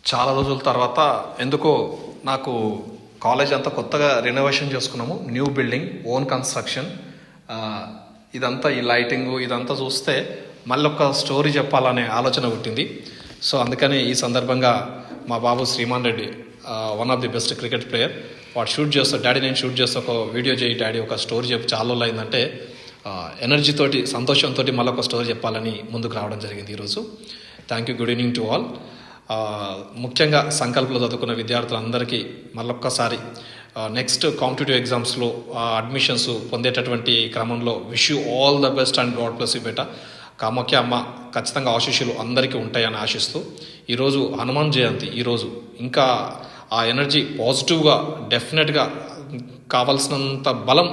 చాలా రోజుల తర్వాత ఎందుకో నాకు కాలేజ్ అంతా కొత్తగా రెనోవేషన్ చేసుకున్నాము. New building, own construction. ఇదంతా ఈ లైటింగు ఇదంతా చూస్తే మళ్ళీ ఒక స్టోరీ చెప్పాలనే ఆలోచన పుట్టింది. సో అందుకని ఈ సందర్భంగా మా బాబు Sriman Reddy, one of the best cricket player, వాడు షూట్ చేస్తాడు. డాడీ నేను షూట్ చేస్తా, ఒక వీడియో చేయి డాడీ, ఒక స్టోరీ చెప్పి చాలా రోజులు అయిందంటే ఎనర్జీతోటి సంతోషంతో మళ్ళీ ఒక స్టోరీ చెప్పాలని ముందుకు రావడం జరిగింది ఈరోజు. Thank you, good evening to all. ముఖ్యంగా సంకల్పంలో చదువుకున్న విద్యార్థులందరికీ మళ్ళొక్కసారి నెక్స్ట్ కాంపిటేటివ్ ఎగ్జామ్స్లో అడ్మిషన్స్ పొందేటటువంటి క్రమంలో wish you all the best and god bless you బేటా. కామాఖ్య అమ్మ ఖచ్చితంగా ఆశీస్సులు అందరికీ ఉంటాయని ఆశిస్తూ, ఈరోజు హనుమాన్ జయంతి. ఈరోజు ఇంకా ఆ ఎనర్జీ పాజిటివ్గా డెఫినెట్గా కావాల్సినంత బలం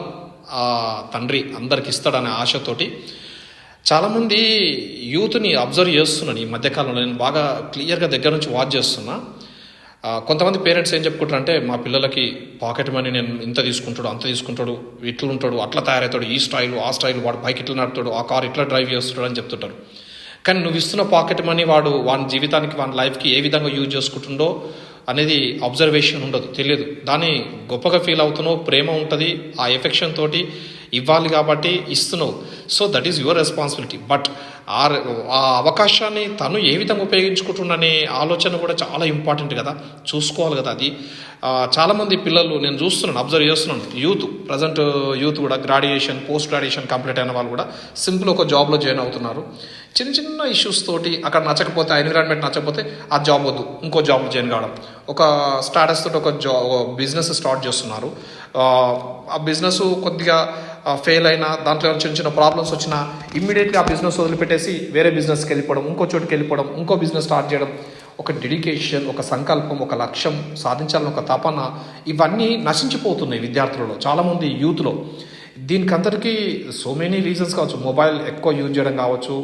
తండ్రి అందరికి ఇస్తాడనే ఆశతోటి చాలామంది యూత్ని అబ్జర్వ్ చేస్తున్నాను ఈ మధ్యకాలంలో. నేను బాగా క్లియర్గా దగ్గర నుంచి వాచ్ చేస్తున్నా. కొంతమంది పేరెంట్స్ ఏం చెప్పుకుంటారంటే, మా పిల్లలకి పాకెట్ మనీ నేను ఇంత తీసుకుంటాడు, అంత తీసుకుంటాడు, ఇట్లా ఉంటాడు, అట్లా తయారవుతాడు, ఈ స్టైల్ ఆ స్టైల్, వాడు బైక్ ఇట్లా నడుపుతాడు, ఆ కార్ ఇట్లా డ్రైవ్ చేస్తాడు అని చెప్తుంటారు. కానీ నువ్వు ఇస్తున్న పాకెట్ మనీ వాడు వాని జీవితానికి, వాని లైఫ్కి ఏ విధంగా యూజ్ చేసుకుంటుండో అనేది అబ్జర్వేషన్ ఉండదు, తెలియదు. దాన్ని గొప్పగా ఫీల్ అవుతున్నావు, ప్రేమ ఉంటుంది, ఆ ఎఫెక్షన్ తోటి ఇవ్వాలి కాబట్టి ఇస్తున్నావు. So that is your responsibility. But ఆ అవకాశాన్ని తను ఏ విధంగా ఉపయోగించుకుంటున్ననే ఆలోచన కూడా చాలా ఇంపార్టెంట్ కదా, చూసుకోవాలి కదా. అది చాలామంది పిల్లలు నేను చూస్తున్నాను, అబ్జర్వ్ చేస్తున్నాను. ప్రజెంట్ యూత్ కూడా గ్రాడ్యుయేషన్, పోస్ట్ గ్రాడ్యుయేషన్ కంప్లీట్ అయిన వాళ్ళు కూడా సింపుల్ ఒక జాబ్లో జాయిన్ అవుతున్నారు. చిన్న చిన్న ఇష్యూస్ తోటి అక్కడ నచ్చకపోతే, ఆ ఎన్విరాన్మెంట్ నచ్చకపోతే ఆ జాబ్ వద్దు, ఇంకో జాబ్లో జాయిన్ కావడం, ఒక స్టాటస్ తోటి ఒక బిజినెస్ స్టార్ట్ చేస్తున్నారు. ఆ బిజినెస్ కొద్దిగా ఫెయిల్ అయినా, దాంట్లో చిన్న చిన్న ప్రాబ్లమ్స్ వచ్చినా ఇమ్మీడియట్గా ఆ బిజినెస్ వదిలిపెట్టేసి వేరే బిజినెస్కి వెళ్ళిపోవడం, ఇంకో చోటుకి వెళ్ళిపోవడం, ఇంకో బిజినెస్ స్టార్ట్ చేయడం. ఒక డెడికేషన్, ఒక సంకల్పం, ఒక లక్ష్యం సాధించాలని ఒక తపన, ఇవన్నీ నశించిపోతున్నాయి విద్యార్థులలో, చాలామంది యూత్లో. దీనికి అందరికీ సో మెనీ రీజన్స్ కావచ్చు. మొబైల్ ఎక్కువ యూజ్ చేయడం కావచ్చు,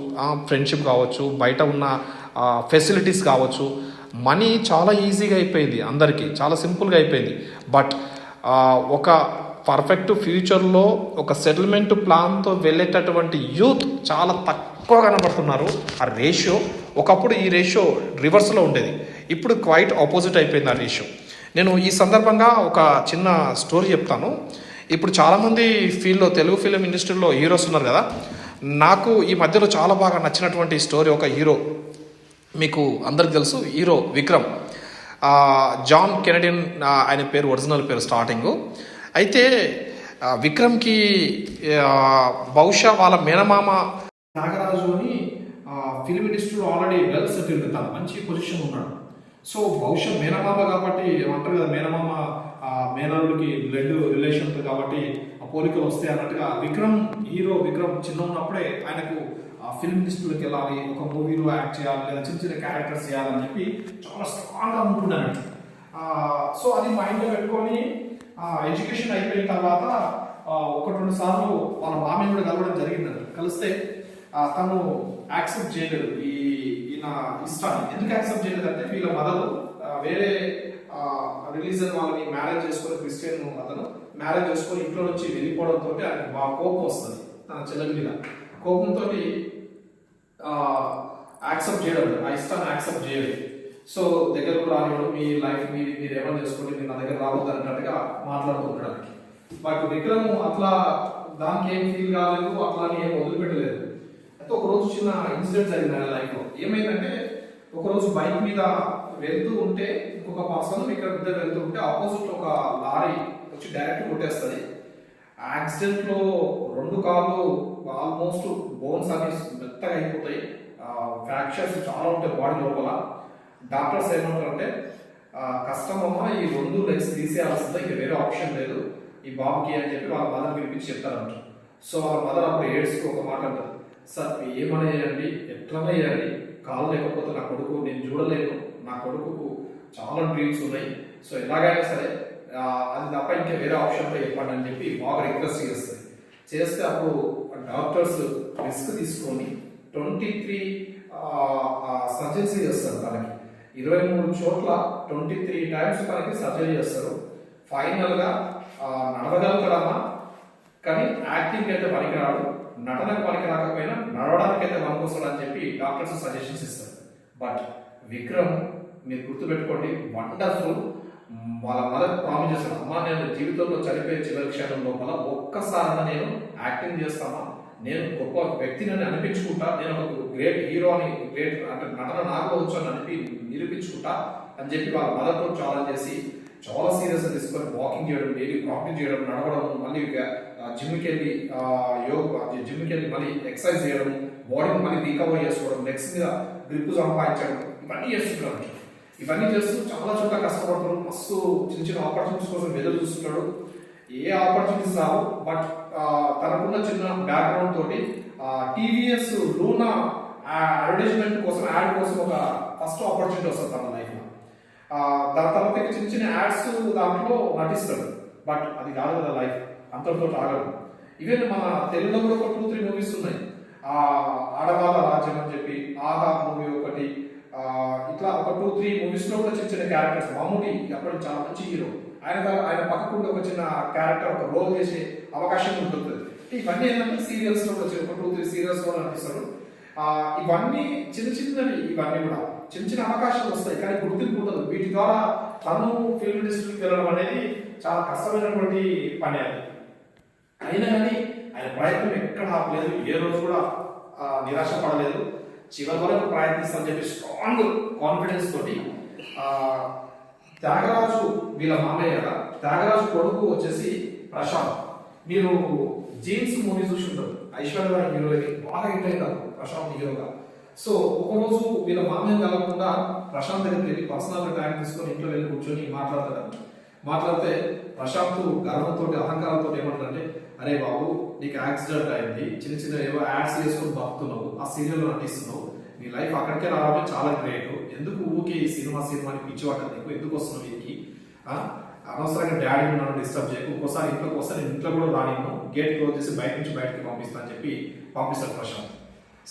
ఫ్రెండ్షిప్ కావచ్చు, బయట ఉన్న ఫెసిలిటీస్ కావచ్చు. మనీ చాలా ఈజీగా అయిపోయింది అందరికీ, చాలా సింపుల్గా అయిపోయింది. బట్ ఒక పర్ఫెక్ట్ ఫ్యూచర్లో ఒక సెటిల్మెంట్ ప్లాన్తో వెళ్ళేటటువంటి యూత్ చాలా తక్కువ కనబడుతున్నారు. ఆ రేషియో, ఒకప్పుడు ఈ రేషియో రివర్స్లో ఉండేది, ఇప్పుడు క్వైట్ ఆపోజిట్ అయిపోయింది ఆ రేషియో. నేను ఈ సందర్భంగా ఒక చిన్న స్టోరీ చెప్తాను. ఇప్పుడు చాలామంది ఫీల్డ్లో, తెలుగు ఫిలిం ఇండస్ట్రీలో హీరోస్ ఉన్నారు కదా. నాకు ఈ మధ్యలో చాలా బాగా నచ్చినటువంటి స్టోరీ, ఒక హీరో మీకు అందరికి తెలుసు, హీరో విక్రమ్. జాన్ కెనడియన్ ఆయన పేరు, ఒరిజినల్ పేరు స్టార్టింగు. అయితే విక్రమ్కి బహుశా వాళ్ళ మేనమామ నాగరాజు అని ఫిలిం ఇండస్ట్రీలో ఆల్రెడీ వెల్ సెటిల్డ్, తను మంచి పొజిషన్ ఉన్నాడు. సో బహుశా మేనమామ కాబట్టి ఏమంటారు కదా, మేనమామ మేనల్లుడికి బ్లడ్ రిలేషన్ ఉంటుంది కాబట్టి ఆ పోలికలు వస్తాయి అన్నట్టుగా విక్రమ్ చిన్న ఉన్నప్పుడే ఆయనకు ఫిల్మ్ ఇండస్ట్రీలోకి వెళ్ళాలి, ఒక మూవీలో యాక్ట్ చేయాలి, లేదా చిన్న చిన్న క్యారెక్టర్స్ చేయాలని చెప్పి చాలా స్ట్రాంగ్గా ఉంటున్నాడు. సో అది మైండ్లో పెట్టుకొని ఎడ్యుకేషన్ అయిపోయిన తర్వాత 1-2 సార్లు వాళ్ళ మామయ్య కూడా కలవడం జరిగిందంట. కలిస్తే తను యాక్సెప్ట్ చేయలేదు ఈయన ఇష్టాన్ని. ఎందుకు యాక్సెప్ట్ చేయలేదంటే, వీళ్ళ మదరు వేరే రిలీజన్ వాళ్ళని మ్యారేజ్ చేసుకొని, క్రిస్టియన్ అతను మ్యారేజ్ చేసుకొని ఇంట్లో నుంచి వెళ్ళిపోవడంతో ఆయనకు బాగా కోపం వస్తుంది తన చెల్లెల మీద. కోపంతో యాక్సెప్ట్ చేయడం, ఆ ఇష్టాన్ని యాక్సెప్ట్ చేయలేదు. సో దగ్గరకు రానివాడు, మీ లైఫ్ మీరు ఏమైనా చేసుకోండి, మీరు నా దగ్గర రావద్దు అన్నట్టుగా మాట్లాడుతుంటాడు. బట్ విక్రమ్ అట్లా దానికి ఏం ఫీల్ కాలేదు, అట్లా అని ఏం వదిలిపెట్టలేదు. అయితే ఒకరోజు చిన్న ఇన్సిడెంట్ జరిగింది ఆయన లైఫ్లో. ఏమైందంటే, ఒకరోజు బైక్ మీద వెళ్తూ ఉంటే ఇంకొక పర్సన్ ఇక్కడ ఇద్దరు వెళ్తూ ఉంటే ఆపోజిట్ ఒక లారీ వచ్చి డైరెక్ట్ కొట్టేస్తుంది. యాక్సిడెంట్లో 2 కాళ్ళు ఆల్మోస్ట్ బోన్స్ అనేవి మెత్తగా అయిపోతాయి, ఫ్రాక్చర్స్ చాలా ఉంటాయి బాడీ లోపల. డాక్టర్స్ ఏమంటారంటే, కష్టమమ్మా, ఈ 2 లెగ్స్ తీసేయాల్సిందే, ఇక వేరే ఆప్షన్ లేదు ఈ బాబుకి అని చెప్పి వాళ్ళ మదర్ పిలిపించి చెప్తారంట. సో వాళ్ళ మదర్ అప్పుడు ఏడ్స్కి ఒక మాట అంటారు, సార్ ఏమైనా చేయండి, ఎట్లా చేయండి, కాలు లేకపోతే నా కొడుకు నేను చూడలేను, నా కొడుకు చాలా డ్రీమ్స్ ఉన్నాయి, సో ఎలాగైనా సరే అది తప్ప ఇంకా వేరే ఆప్షన్లో చెప్పండి అని చెప్పి బాగా రిక్వెస్ట్ చేస్తే అప్పుడు డాక్టర్స్ రిస్క్ తీసుకొని 23 సర్జరీ చేస్తారు. తనకి 23 చోట్ల 23 టైమ్స్ తనకి సర్జరీ చేస్తారు. ఫైనల్గా నడవగలుగుతాడమ్మా, కానీ యాక్టింగ్ అయితే పనికిరాడు, నటనకు పనికి రాకపోయినా నడవడానికి అయితే పనికొస్తాడు అని చెప్పి డాక్టర్స్ సజెషన్స్ ఇస్తారు. బట్ విక్రమ్ మీరు గుర్తుపెట్టుకోండి, వండర్ఫుల్. వాళ్ళ మదర్ ప్రామిస్ చేశాను, అమ్మా నేను జీవితంలో చనిపోయే చివరి క్షణం లోపల ఒక్కసారి నేను యాక్టింగ్ చేస్తామా, నేను గొప్ప వ్యక్తిని అనిపించుకుంటా, నేను ఒక గ్రేట్ హీరో అని, గ్రేట్ అంటే నటన నాకు వచ్చు అని నిరూపించుకుంటా అని చెప్పి వాళ్ళ మదర్తో ఛాలెంజ్ చేసి చాలా సీరియస్గా తీసుకొని వాకింగ్ చేయడం, డైలీ వాకింగ్ చేయడం, నడవడం, మళ్ళీ జిమ్కి వెళ్ళి జిమ్కి వెళ్ళి మళ్ళీ ఎక్సర్సైజ్ చేయడం, బాడీని మళ్ళీ రీకవర్ చేసుకోవడం, నెక్స్ట్ మీద గ్రిప్ సంపాదించడం, ఇవన్నీ చేస్తుంటారు. ఇవన్నీ చేస్తూ చాలా చోట్ల కష్టపడుతున్నాడు, మస్తు చిన్న చిన్న ఆపర్చునిటీస్ కోసం ఎదురు చూస్తున్నాడు. ఏ ఆపర్చునిటీస్ రావు, బట్ తనకున్న చిన్న బ్యాక్గ్రౌండ్ తోటి టీవీఎస్ లూనా అడ్వర్టైజ్మెంట్ కోసం, యాడ్ కోసం ఒక ఫస్ట్ ఆపర్చునిటీ వస్తుంది తన లైఫ్లో. దాని తర్వాత చిన్న చిన్న యాడ్స్ దాంట్లో నటిస్తాడు, బట్ అది కాదు కదా లైఫ్, అంతటితో ఆగదు. ఈవెన్ మన తెలుగులో కూడా ఒక 2-3 మూవీస్ ఉన్నాయి, ఆడవాళ్ళ రాజ్యం అని చెప్పి, ఆహా మూవీ ఒకటి, ఇట్లా ఒక 2-3 మూవీస్ లో కూడా చిన్న చిన్న క్యారెక్టర్స్. మమ్ముటి అప్పటికి చాలా మంచి హీరో, ఆయన పక్కకుండా ఒక చిన్న క్యారెక్టర్, ఒక రోల్ చేసే అవకాశం ఉంటుంది. ఇవన్నీ ఏంటంటే సీరియల్స్ లో కూడా ఒక 2-3 సీరియల్స్ లో నటిస్తాడు. ఇవన్నీ చిన్న చిన్నవి, ఇవన్నీ కూడా చిన్న చిన్న అవకాశాలు వస్తాయి, కానీ గుర్తింపు ఉండదు. వీటి ద్వారా తను ఫిల్మ్ ఇండస్ట్రీకి వెళ్ళడం అనేది చాలా కష్టమైనటువంటి పని. అది అయినా కానీ ఆయన ప్రయత్నం ఎక్కడ ఆపలేదు, ఏ రోజు కూడా నిరాశ పడలేదు, చివరి వరకు ప్రయత్నిస్తానని చెప్పి స్ట్రాంగ్ కాన్ఫిడెన్స్ తోటి. త్యాగరాజు వీళ్ళ మామయ్య కదా, త్యాగరాజు కొడుకు వచ్చేసి ప్రశాంత్. మీరు జీన్స్ మూవీ చూసి ఉంటారు, ఐశ్వర్య హీరో బాగా హిట్ అవుతారు ప్రశాంత్ హీరోగా. సో ఒకరోజు వీళ్ళ మామయ్య కలగకుండా ప్రశాంత్ దగ్గరికి వెళ్ళి పర్సనల్ టైం తీసుకొని ఇంట్లో వెళ్ళి కూర్చొని మాట్లాడతారు. మాట్లాడితే ప్రశాంత్ గర్వంతో, అహంకారంతో ఏమంటారంటే, అరే బాబు నీకు యాక్సిడెంట్ అయింది, చిన్న చిన్న ఏవో యాడ్స్ చేసుకొని బతుకుతున్నావు, ఆ సీరియల్లో నటిస్తున్నావు, నీ లైఫ్ అక్కడికే రావడమే చాలా గ్రేట్, ఎందుకు ఊకే ఈ సినిమాని పిచ్చివాట నీకు, ఎందుకు వస్తున్నావు వీరికి, అనవసరంగా డాడీ నన్ను డిస్టర్బ్ చేయకు, ఒక్కోసారి ఇంట్లోకి వస్తే నేను ఇంట్లో కూడా రానిను, గేట్ క్లోజ్ చేసి బయట నుంచి బయటకి పంపిస్తా అని చెప్పి పంపిస్తాడు ప్రశాంత్.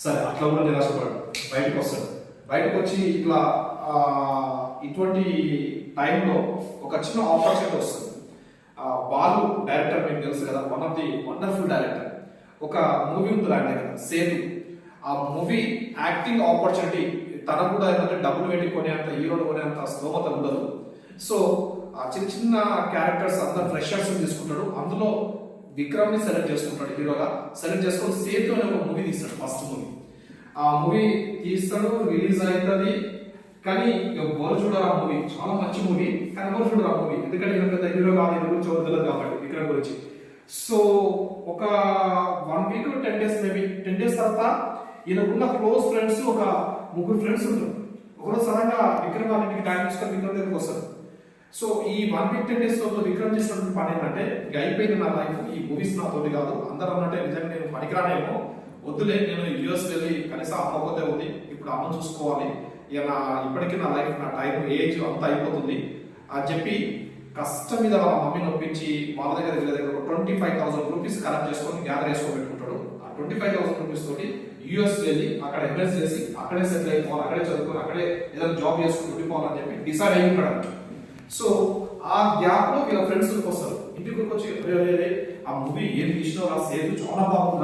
సరే అట్లా కూడా నిరాశపడ్డాడు, బయటకు వస్తాడు. బయటకు వచ్చి ఇట్లా ఇటువంటి టైంలో ఒక చిన్న ఆపర్చునిటీ వస్తుంది. బాలు డైరెక్టర్ మీకు తెలుసు కదా, one of the wonderful director. ఒక మూవీ ఉంది ఆయన దగ్గర, సేతు. ఆ మూవీ యాక్టింగ్ ఆపర్చునిటీ తనకు కూడా ఏంటంటే డబ్బులు పెట్టి కొనేంత, హీరోలు కొనేంత స్తోమత ఉండదు. సో ఆ చిన్న చిన్న క్యారెక్టర్స్ అందరు ఫ్రెషర్స్ తీసుకుంటాడు. అందులో విక్రమ్ ని సెలెక్ట్ చేసుకుంటాడు హీరోగా. సెలెక్ట్ చేసుకొని సేతు అనే ఒక మూవీ తీస్తాడు, ఫస్ట్ మూవీ. ఆ మూవీ తీస్తాడు, రిలీజ్ అవుతుంది. కానీ ఎవరు చూడరు ఆ మూవీ, చాలా మంచి మూవీ, కానీ ఎవరు చూడరు ఆ మూవీ, ఎందుకంటే ఈయన పెద్ద హీరో కాదు, ఈయన గురించి చూడలేదు కాబట్టి విక్రమ్ గురించి. సో ఒక 1 week 10 days మేబీ 10 days తర్వాత ఈయనకున్న క్లోజ్ ఫ్రెండ్స్ ఒక 3 ఫ్రెండ్స్ ఉంటారు. ఒకరోజు సడన్గా విక్రమ్ వాళ్ళ ఇంటికి టైం తీసుకొని విక్రమ్ దగ్గరికి వస్తారు. సో ఈ 1 week 10 days లో విక్రమ్ చేసినటువంటి పని ఏంటంటే, ఇక అయిపోయింది నా లైఫ్, ఈ మూవీస్ నా తోటి కాదు, అందరూ అన్నట్టే నిజంగా నేను పనికిరానేమో, వద్దులే నేను యూఎస్ వెళ్ళి కనీసం అమ్మకపోతే ఉంది, ఇప్పుడు అమ్మ చూసుకోవాలి, ఇక ఇప్పటికీ నా లైఫ్, నా టైం, ఏజ్ అంతా అయిపోతుంది అని చెప్పి కష్టం మీద వాళ్ళ మమ్మీని ఒప్పించి వాళ్ళ దగ్గర 25,000 రూపీస్ కలెక్ట్ చేసుకొని గ్యాదర్ చేసుకొని పెట్టుకుంటాడు. ఆ 25,000 రూపీస్ తోటి యూఎస్ వెళ్ళి అక్కడ ఎంఎస్ చేసి అక్కడే సెటిల్ అయిపోవాలి, అక్కడే చదువుకొని అక్కడే ఏదైనా జాబ్ చేసుకుని ఉండిపోవాలని చెప్పి డిసైడ్ అయి ఉంటాడు. సో ఆ గ్యాప్ లో వీళ్ళ ఫ్రెండ్స్ వస్తారు, ఇంటికి వచ్చి ఆ మూవీ ఏం తీసినా సేతు చాలా బాగుంది.